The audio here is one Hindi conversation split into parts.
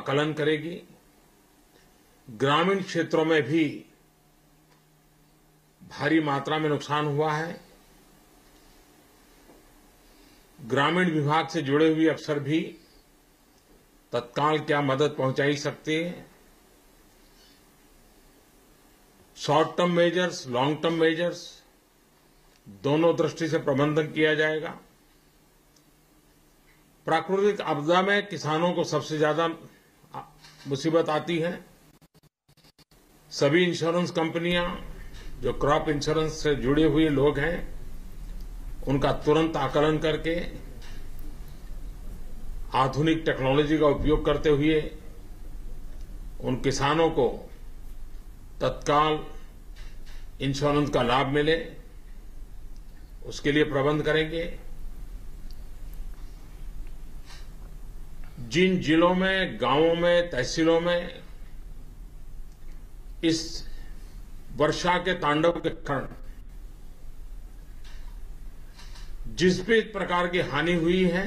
आकलन करेगी। ग्रामीण क्षेत्रों में भी भारी मात्रा में नुकसान हुआ है। ग्रामीण विभाग से जुड़े हुए अफसर भी तत्काल क्या मदद पहुंचाई सकते हैं। Short term measures, long term measures दोनों दृष्टि से प्रबंधन किया जाएगा। प्राकृतिक आपदा में किसानों को सबसे ज्यादा मुसीबत आती है। सभी इंश्योरेंस कंपनियां जो क्रॉप इंश्योरेंस से जुड़े हुए लोग हैं, उनका तुरंत आकलन करके आधुनिक टेक्नोलॉजी का उपयोग करते हुए उन किसानों को तत्काल इंश्योरेंस का लाभ मिले, उसके लिए प्रबंध करेंगे। जिन जिलों में, गांवों में, तहसीलों में इस वर्षा के तांडव के कारण जिस भी प्रकार की हानि हुई है,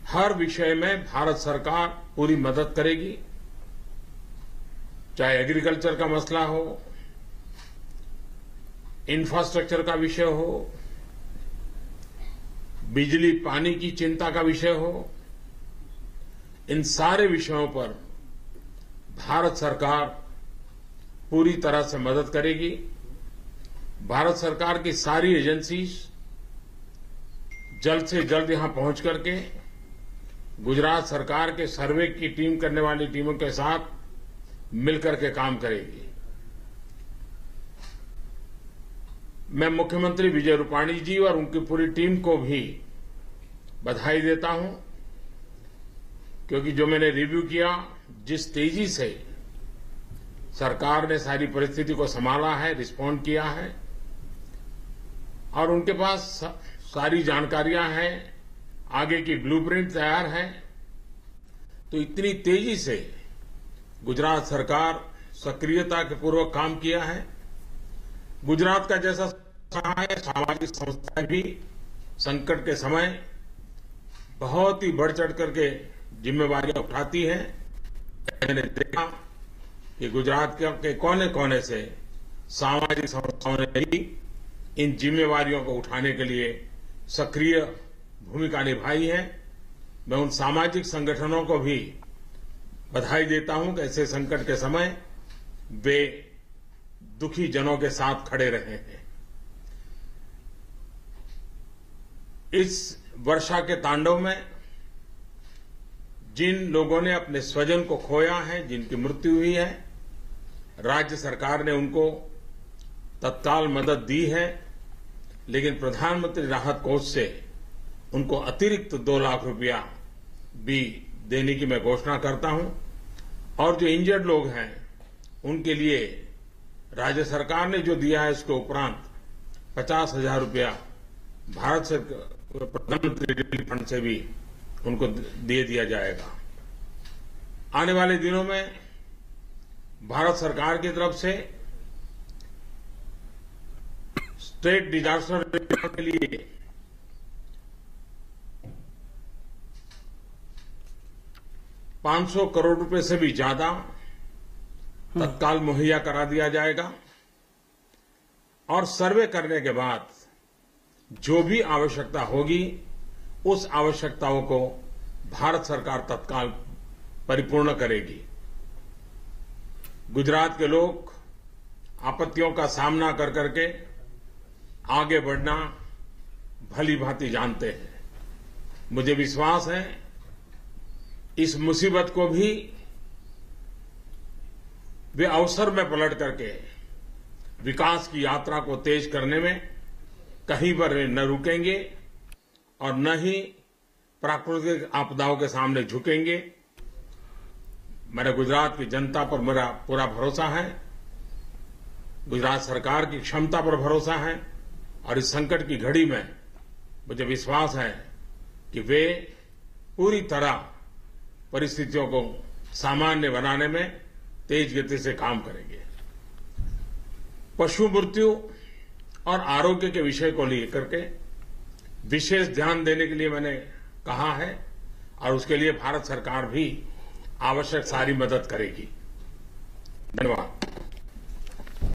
हर विषय में भारत सरकार पूरी मदद करेगी। चाहे एग्रीकल्चर का मसला हो, इंफ्रास्ट्रक्चर का विषय हो, बिजली पानी की चिंता का विषय हो, इन सारे विषयों पर भारत सरकार पूरी तरह से मदद करेगी। भारत सरकार की सारी एजेंसीज जल्द से जल्द यहां पहुंच करके गुजरात सरकार के सर्वे की टीम करने वाली टीमों के साथ मिलकर के काम करेगी। मैं मुख्यमंत्री विजय रूपाणी जी और उनकी पूरी टीम को भी बधाई देता हूं, क्योंकि जो मैंने रिव्यू किया, जिस तेजी से सरकार ने सारी परिस्थिति को संभाला है, रिस्पॉन्ड किया है और उनके पास सारी जानकारियां हैं, आगे की ब्लूप्रिंट तैयार है, तो इतनी तेजी से गुजरात सरकार सक्रियता के पूर्वक काम किया है। गुजरात का जैसा है, सामाजिक संस्थाएं भी संकट के समय बहुत ही बढ़ चढ़ करके जिम्मेवारियां उठाती हैं। मैंने देखा कि गुजरात के कोने कोने से सामाजिक संस्थाओं ने भी इन जिम्मेवारियों को उठाने के लिए सक्रिय भूमिका निभाई है। मैं उन सामाजिक संगठनों को भी बधाई देता हूं कि ऐसे संकट के समय वे दुखी जनों के साथ खड़े रहे हैं। इस वर्षा के तांडव में जिन लोगों ने अपने स्वजन को खोया है, जिनकी मृत्यु हुई है, राज्य सरकार ने उनको तत्काल मदद दी है, लेकिन प्रधानमंत्री राहत कोष से उनको अतिरिक्त 2 लाख रुपया भी देने की मैं घोषणा करता हूं। और जो इंजर्ड लोग हैं, उनके लिए राज्य सरकार ने जो दिया है, उसके उपरांत 50,000 रुपया भारत से प्रधानमंत्री रिलीफ फंड से भी उनको दे दिया जाएगा। आने वाले दिनों में भारत सरकार की तरफ से स्टेट डिजास्टर के लिए ₹500 करोड़ से भी ज्यादा तत्काल मुहैया करा दिया जाएगा और सर्वे करने के बाद जो भी आवश्यकता होगी, उस आवश्यकताओं को भारत सरकार तत्काल परिपूर्ण करेगी। गुजरात के लोग आपत्तियों का सामना कर करके आगे बढ़ना भली भांति जानते हैं। मुझे विश्वास है इस मुसीबत को भी वे अवसर में पलट करके विकास की यात्रा को तेज करने में कहीं पर वे न रुकेंगे और न ही प्राकृतिक आपदाओं के सामने झुकेंगे। मेरे गुजरात की जनता पर मेरा पूरा भरोसा है, गुजरात सरकार की क्षमता पर भरोसा है और इस संकट की घड़ी में मुझे विश्वास है कि वे पूरी तरह परिस्थितियों को सामान्य बनाने में तेज गति से काम करेंगे। पशु मृत्यु और आरोग्य के विषय को लेकर के विशेष ध्यान देने के लिए मैंने कहा है और उसके लिए भारत सरकार भी आवश्यक सारी मदद करेगी। धन्यवाद।